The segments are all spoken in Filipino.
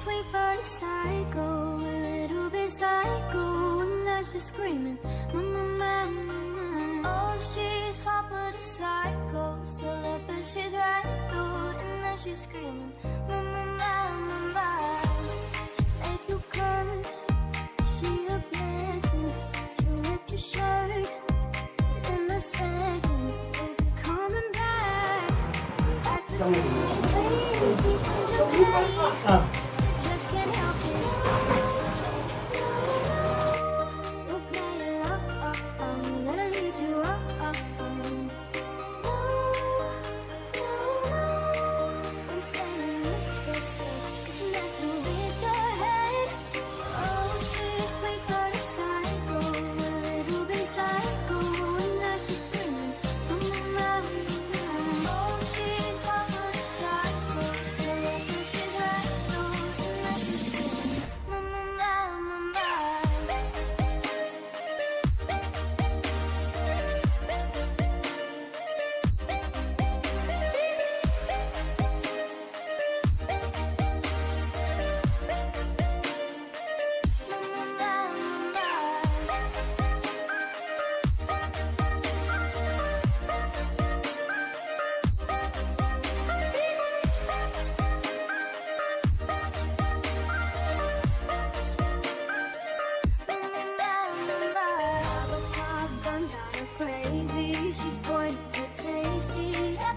sweet but a psycho, a little bit psycho, and now she's screaming, mama, mama. Oh, she's hot but a psycho, so but she's right though, and now she's screaming, mama, mama. She make you curse, she a blessing. She rip your shirt in a second, baby coming back to see you crazy. Just can't help it. You play it up, let her lead you up. I'm saying yes, yes, yes, 'cause she's messing with your head. Oh, she's sweet but a psycho, a little bit psycho, and now she's screaming, mama, mama. Oh, she's hot but a psycho, so she's right though, and now she's screaming, mama, mama. She's pointing at tasty.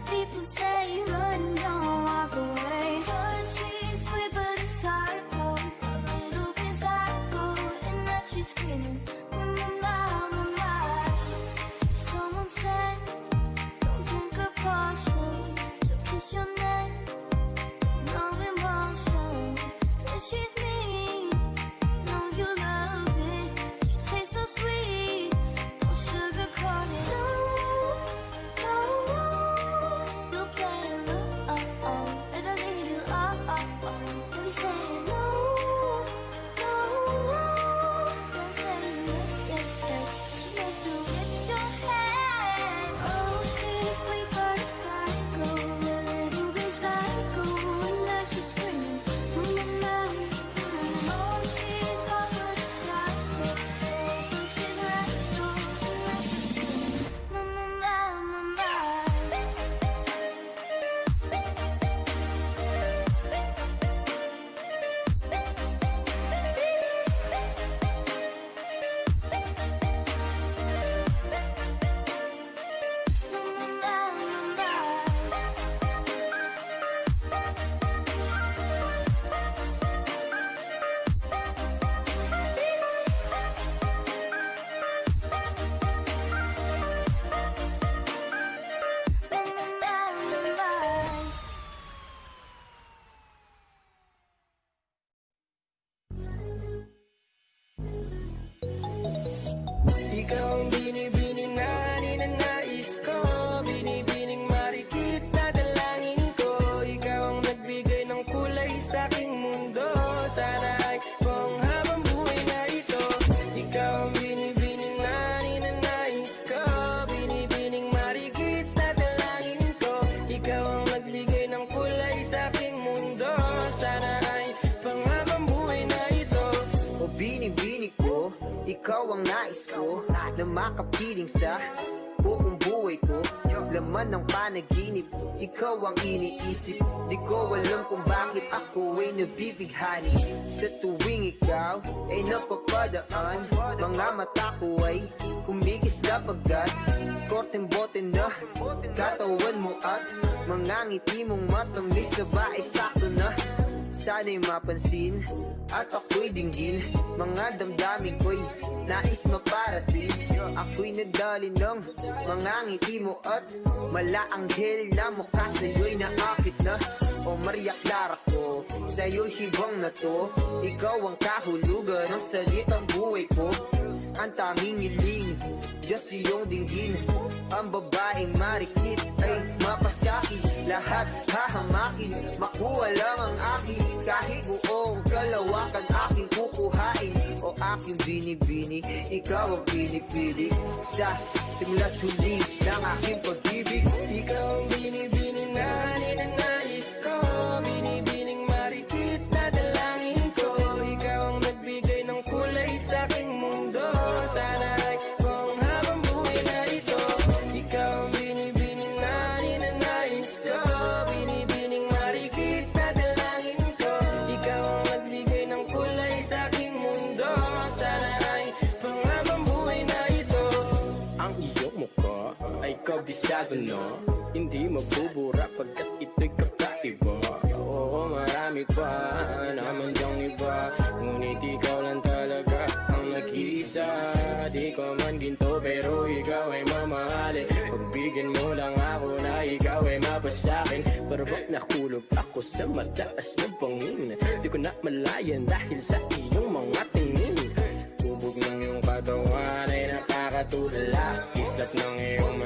People say run, don't walk away. 'Cause she's sweet but a psycho, a little bit psycho, and now she's screaming, mama, mama. Someone said, don't drink her potion, she'll kiss your neck, no emotions. And she's mean, know you love it. She tastes so sweet, don't sugarcoat it. No, no, you play along, let her lead you up. You be saying no, no, no. Then saying yes, yes, yes, 'cause she's messing with your head. Oh, she's sweet but a psycho, a little bit psycho, and now she's screaming, mama, mama. Oh, she's hot but a psycho, but she's right though, and now she's screaming, mama, mama. Ikaw ang binibining na ninanais ko, binibining marikit na dalangin ko. Ikaw ang nagbigay ng kulay sa aking mundo, sana ay panghabang buhay na ito. Ikaw ang binibining na ninanais ko, binibining marikit na dalangin ko. Ikaw ang nagbigay ng kulay sa aking mundo, sana ay panghabang buhay na ito. O binibining ko, ikaw ang nais ko, na makapiling sa buong buhay ko. Laman ng panaginip, ikaw ang iniisip. Di ko alam kung bakit ako ay nabibighani. Sa tuwing ikaw ay napapadaan, mga mata ko ay kumigis na pagkat korteng bote na katawan mo at mga ngiti mong matamis na ba ay sakto na. Sana'y mapansin at ako'y dinggin, mga damdamin ko'y nais maparating. Ako'y nadali ng mga ngiti mo at malaanghel na mukha sa'yo'y naakit na. O Maria Clara ko, sa'yo'y hibang na to. Ikaw ang kahulugan ng salitang buhay ko. Ang tanging hiling, Diyos iyong dinggin. Ang babaeng marikit ay mapasakit, lahat hahamakin, makuha lang ang akin. Kahit buong kalawakan aking kukuhain. O aking binibini, ikaw ang pinipili. Sa simula't huli ng aking pag-ibig. Ikaw ang binibining na ninanais ko, binibining marikit na dalangin mukha ay kabisado na. Hindi mabubura pagkat ito'y kakaiba. Oo, marami pa naman diyang iba, ngunit ikaw lang talaga ang nag-iisa. Di ko man ginto pero ikaw ay mamahali. Pagbigyan mo lang ako na ikaw ay mapasakin. Pero ba't nakulog ako sa mataas na bangin? Di ko na malayan dahil sa iyong mga tingin. Bubog ng iyong katawan ay nakakatulala. Kislap ng iyong